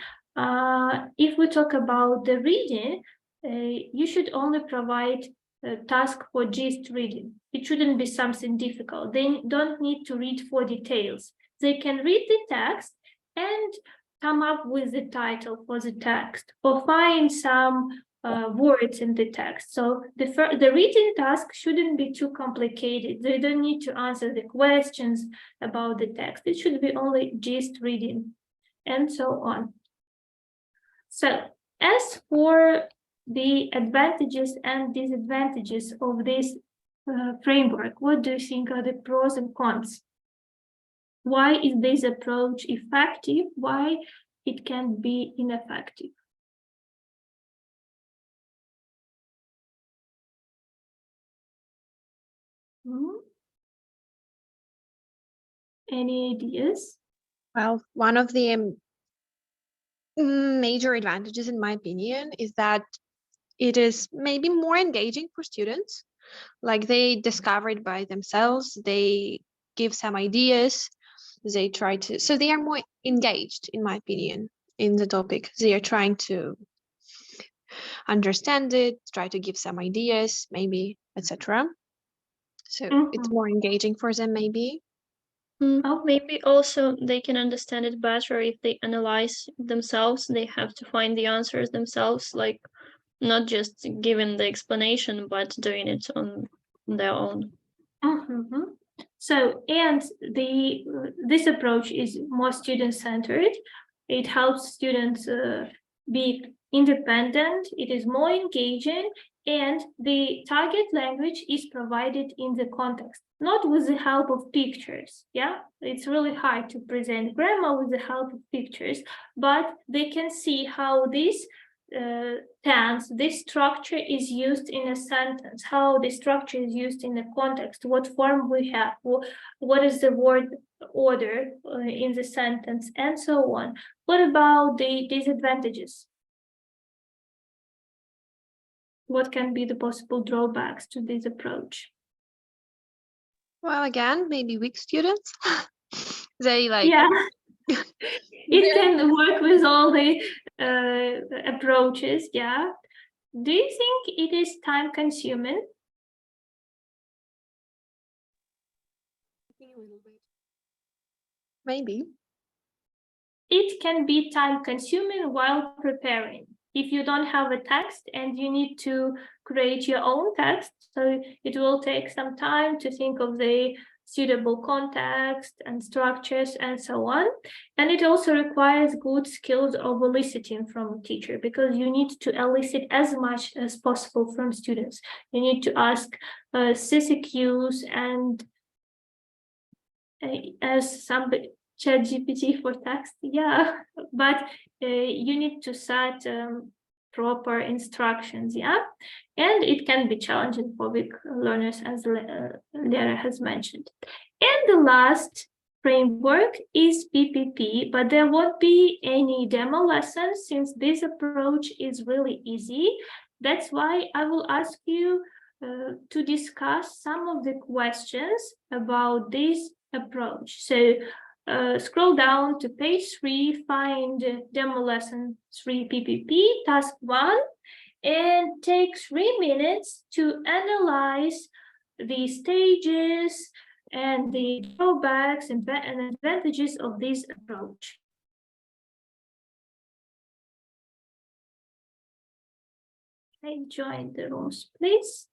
if we talk about the reading, you should only provide a task for gist reading. It shouldn't be something difficult. They don't need to read for details. They can read the text and come up with the title for the text or find some words in the text. So the reading task shouldn't be too complicated. They don't need to answer the questions about the text. It should be only gist reading and so on. So as for the advantages and disadvantages of this framework, what do you think are the pros and cons? Why is this approach effective? Why it can be ineffective? Any ideas? Well, one of the major advantages, in my opinion, is that it is maybe more engaging for students. Like they discover it by themselves, they give some ideas, they try to, so they are more engaged, in my opinion, in the topic. They are trying to understand it, try to give some ideas, maybe, etc. So it's more engaging for them, maybe. Maybe also they can understand it better if they analyze themselves. They have to find the answers themselves, like not just giving the explanation, but doing it on their own. Mhm. So, and this approach is more student-centered. It helps students be independent. It is more engaging, and the target language is provided in the context, not with the help of pictures. Yeah, it's really hard to present grammar with the help of pictures, but they can see how this tense, this structure is used in a sentence, how the structure is used in the context, what form we have, what is the word order in the sentence, and so on. What about the disadvantages? What can be the possible drawbacks to this approach? Well, again, maybe weak students. They like. Yeah. It can work with all the approaches, yeah. Do you think it is time consuming? Maybe. It can be time consuming while preparing. If you don't have a text and you need to create your own text, so it will take some time to think of the suitable context and structures and so on. And it also requires good skills of eliciting from a teacher, because you need to elicit as much as possible from students. You need to ask CCQs and as somebody ChatGPT for text, yeah, but you need to set proper instructions, yeah, and it can be challenging for weak learners, as Lera has mentioned. And the last framework is PPP, but there won't be any demo lessons since this approach is really easy. That's why I will ask you to discuss some of the questions about this approach. So scroll down to page 3, find demo lesson 3 PPP, task 1, and take 3 minutes to analyze the stages and the drawbacks and advantages of this approach. Join the rooms, please.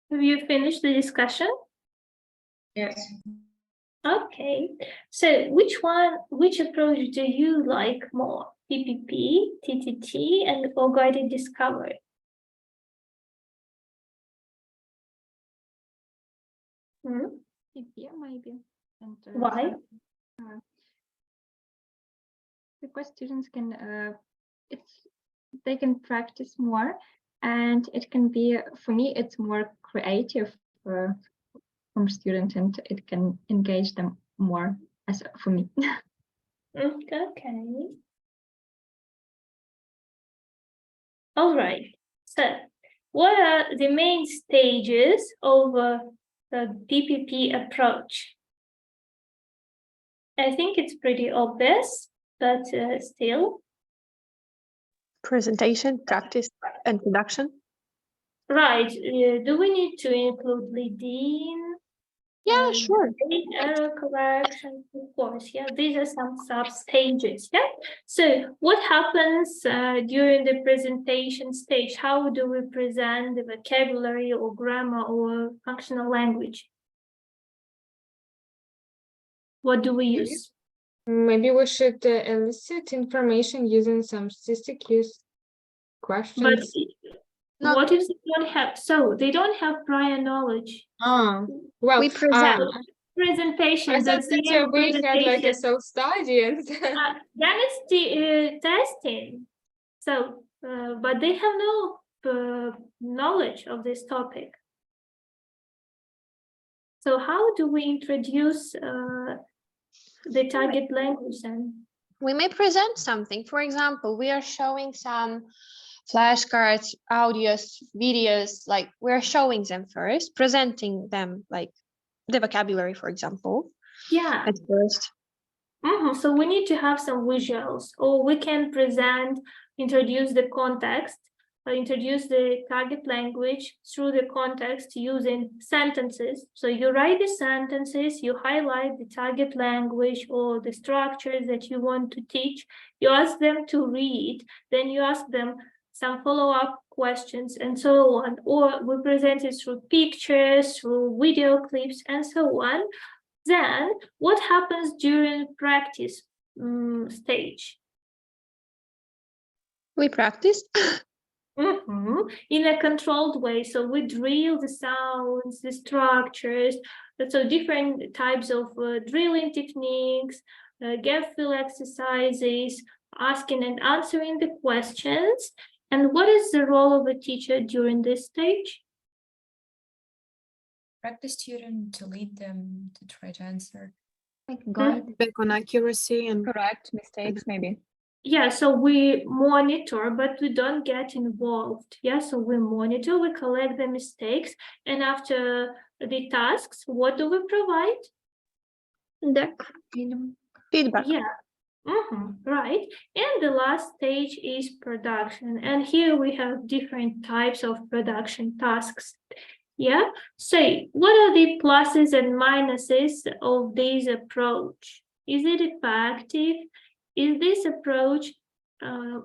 Have you finished the discussion? Yes. Okay, so which approach do you like more? PPP, TTT, or guided discovery? Hmm? Yeah, maybe. And, Why? because students can they can practice more, and it can be, for me, it's more creative from students, and it can engage them more as for me. Okay. All right. So, what are the main stages of the PPP approach? I think it's pretty obvious, but still. Presentation, practice, and production. Right. Do we need to include leading? Yeah, sure. Error correction, of course. Yeah, these are some sub stages. Yeah. So, what happens during the presentation stage? How do we present the vocabulary or grammar or functional language? What do we use? Maybe we should elicit information using some statistic use questions. But what if they don't have? So they don't have prior knowledge. Well, we present. Presentation. I thought That's the that we had like a presentation. self-study and That is the testing. So, but they have no knowledge of this topic. So how do we introduce the target language then? We may present something. For example, we are showing some flashcards, audios, videos, like we're showing them first, presenting them, like the vocabulary, for example. Yeah. At first. So we need to have some visuals, or we can present, introduce the context, introduce the target language through the context using sentences. So you write the sentences, you highlight the target language or the structures that you want to teach, you ask them to read, then you ask them some follow-up questions and so on, or we present it through pictures, through video clips, and so on. Then what happens during practice stage? We practice. In a controlled way. So we drill the sounds, the structures, so different types of drilling techniques, gap fill exercises, asking and answering the questions. And what is the role of a teacher during this stage? Prep the student to lead them to try to answer. Like guide Back on accuracy and correct mistakes, maybe. Yeah, so we monitor, but we don't get involved. Yeah, so we monitor, we collect the mistakes, and after the tasks, what do we provide? Feedback. Yeah, right. And the last stage is production. And here we have different types of production tasks. Yeah, so what are the pluses and minuses of this approach? Is it effective? Is this approach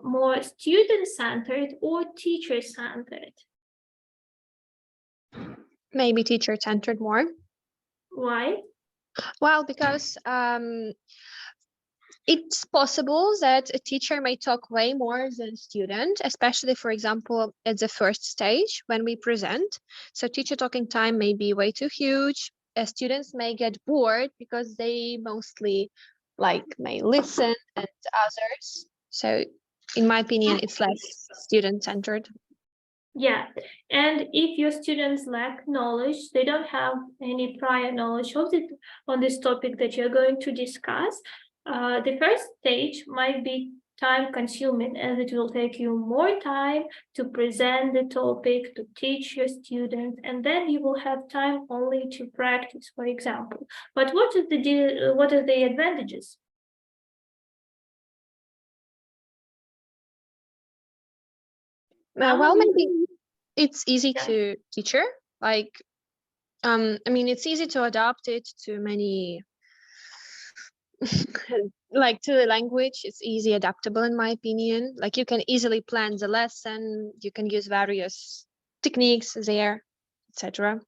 more student-centered or teacher-centered? Maybe teacher-centered more. Why? Well, because it's possible that a teacher may talk way more than student, especially, for example, at the first stage when we present. So teacher talking time may be way too huge. Students may get bored because they mostly may listen and others. So in my opinion, it's less student-centered. Yeah, and if your students lack knowledge, they don't have any prior knowledge of it on this topic that you're going to discuss, the first stage might be time consuming, as it will take you more time to present the topic, to teach your students, and then you will have time only to practice, for example. But what are the advantages? Well, maybe it's easy to teacher, I mean, it's easy to adapt it to many to the language. It's easy adaptable in my opinion. You can easily plan the lesson, you can use various techniques there. etc.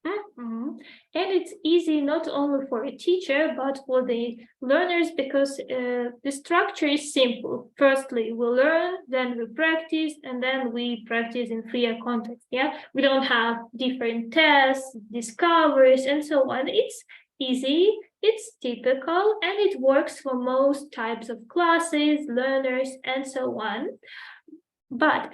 Mhm. And it's easy not only for a teacher, but for the learners, because the structure is simple. Firstly, we learn, then we practice, and then we practice in freer context. Yeah, we don't have different tests, discoveries, and so on. It's easy, it's typical, and it works for most types of classes, learners, and so on. But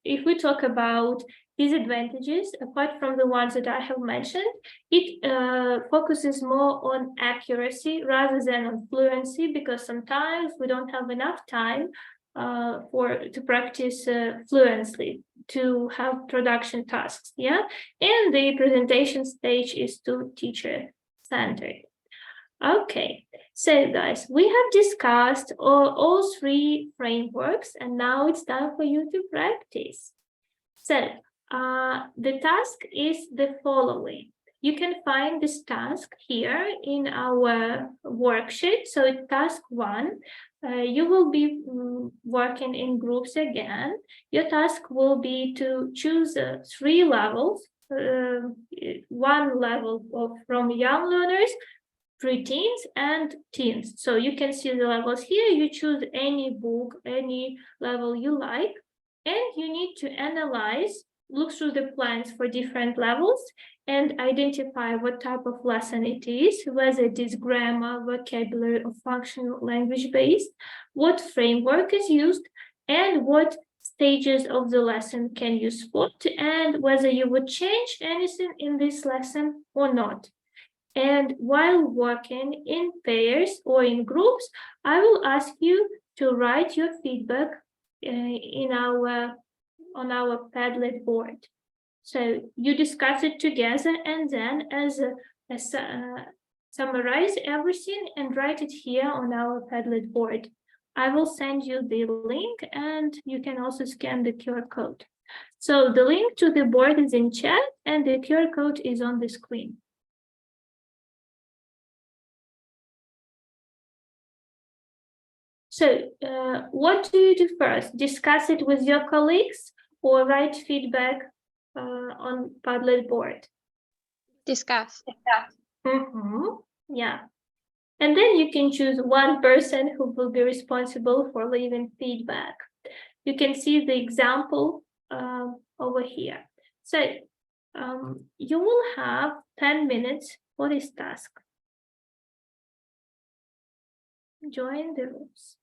if we talk about disadvantages, apart from the ones that I have mentioned, it focuses more on accuracy rather than on fluency, because sometimes we don't have enough time to practice fluently, to have production tasks, yeah? And the presentation stage is too teacher-centered. Okay, so guys, we have discussed all three frameworks, and now it's time for you to practice. So the task is the following. You can find this task here in our worksheet. So it's task 1. You will be working in groups again. Your task will be to choose 3 levels. 1 level from young learners, pre-teens, and teens. So you can see the levels here. You choose any book, any level you like, and you need to analyze, look through the plans for different levels, and identify what type of lesson it is, whether it is grammar, vocabulary, or functional language based, what framework is used, and what stages of the lesson can you spot, and whether you would change anything in this lesson or not. And while working in pairs or in groups, I will ask you to write your feedback on our Padlet board. So you discuss it together, and then summarize everything and write it here on our Padlet board. I will send you the link, and you can also scan the QR code. So the link to the board is in chat, and the QR code is on the screen. So what do you do first? Discuss it with your colleagues or write feedback on Padlet board? Discuss. Yeah. And then you can choose one person who will be responsible for leaving feedback. You can see the example over here. So you will have 10 minutes for this task. Join the rooms.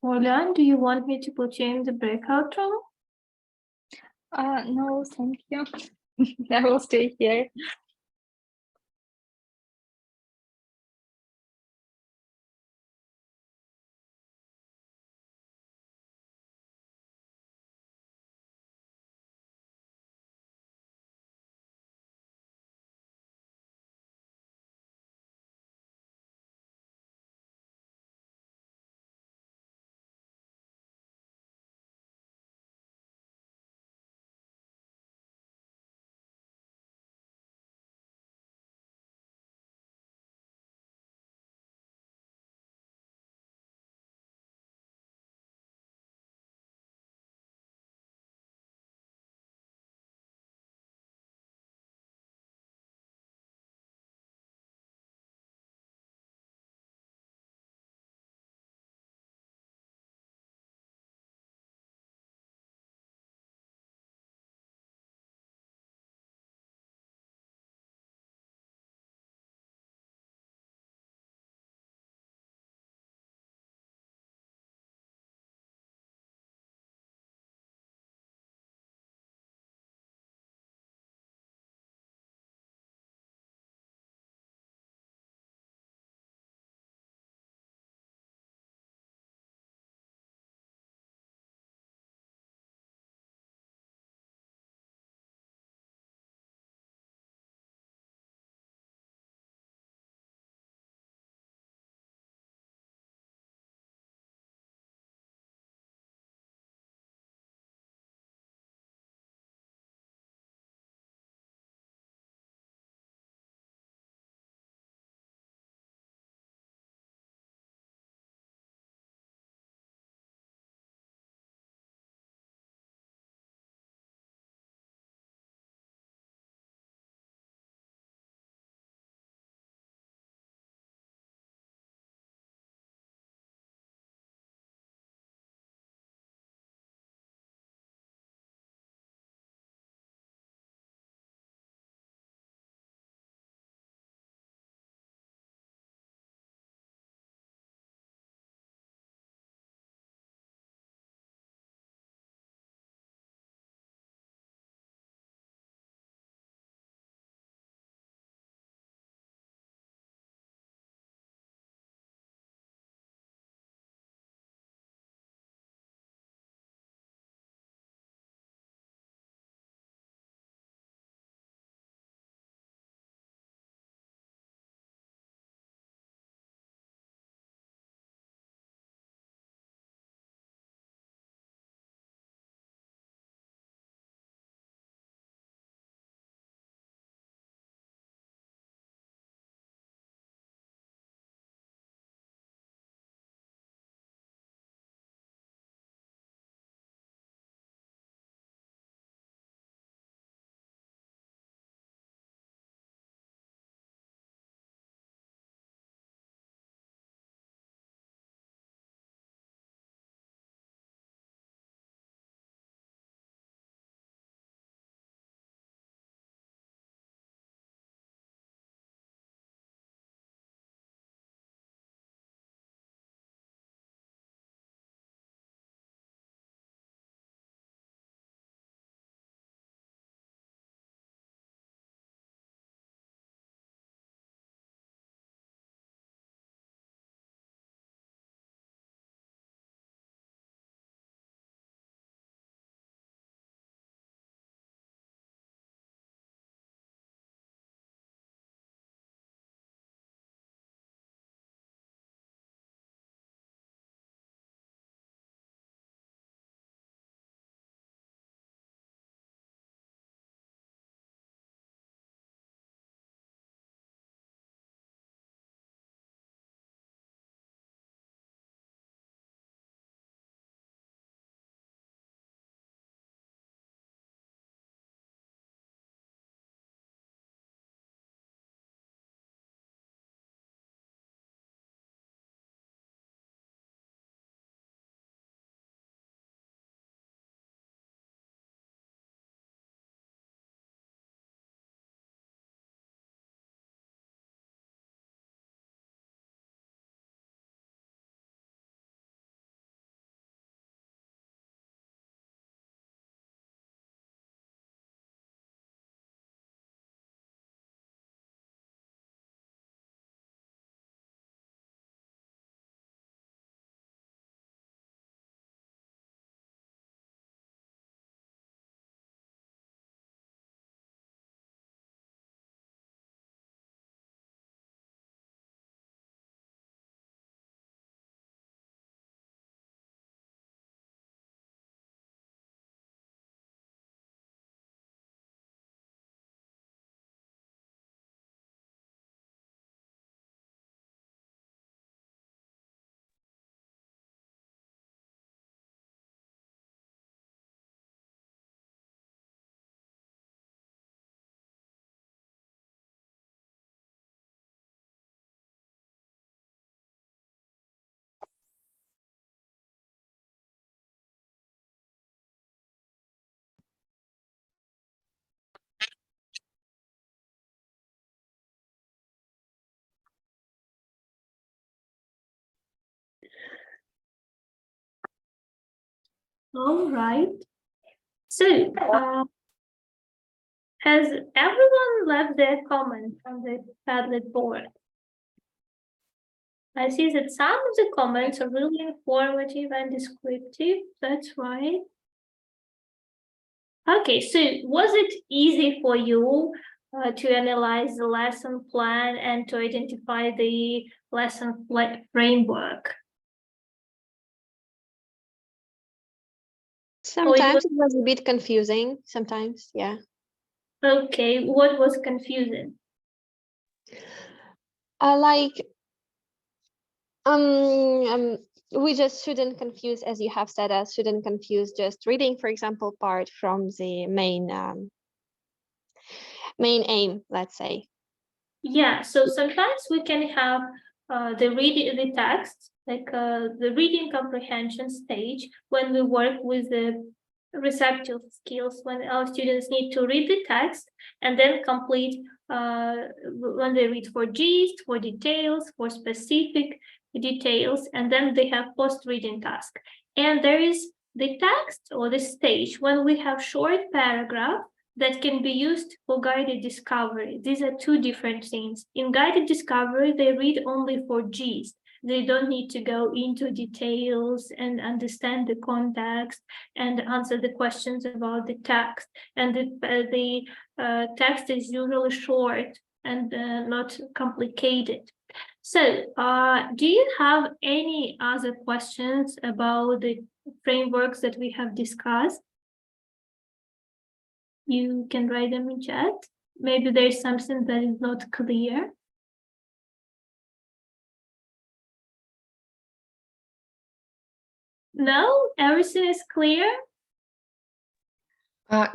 Julian, do you want me to put you in the breakout room? No, thank you. I will stay here. All right. So, has everyone left their comment on the Padlet board? I see that some of the comments are really informative and descriptive. That's right. Okay, so was it easy for you to analyze the lesson plan and to identify the lesson framework? Sometimes it was a bit confusing. Sometimes, yeah. Okay, what was confusing? We just shouldn't confuse, as you have said, us shouldn't confuse just reading, for example, part from the main aim, let's say. Yeah, so sometimes we can have the text, like the reading comprehension stage, when we work with the receptive skills, when our students need to read the text and then complete when they read for gist, for details, for specific details, and then they have post-reading task. And there is the text or the stage when we have short paragraph that can be used for guided discovery. These are two different things. In guided discovery, they read only for gist. They don't need to go into details and understand the context and answer the questions about the text. And the text is usually short and not complicated. So, do you have any other questions about the frameworks that we have discussed? You can write them in chat. Maybe there's something that is not clear. No, everything is clear.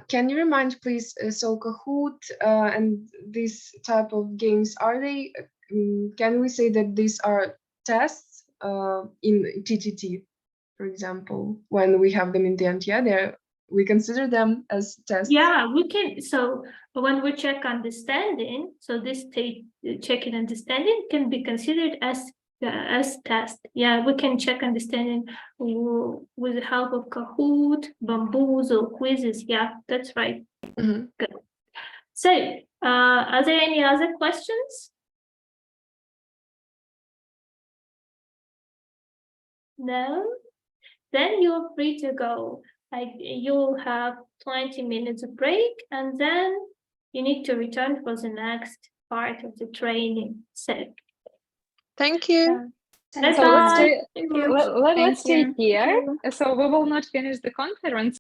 Can you remind, please, so Kahoot and this type of games, are they, can we say that these are tests in TTT, for example, when we have them in the end? Yeah, we consider them as tests. Yeah, we can. So when we check understanding, so this checking understanding can be considered as test. Yeah, we can check understanding with the help of Kahoot, Bamboozle, quizzes. Yeah, that's right. Mm-hmm. Good. So, are there any other questions? No? Then you're free to go. You'll have 20 minutes of break, and then you need to return for the next part of the training. So, thank you. Bye-bye. So let's stay, Thank you. let's stay Thank here. you. So we will not finish the conference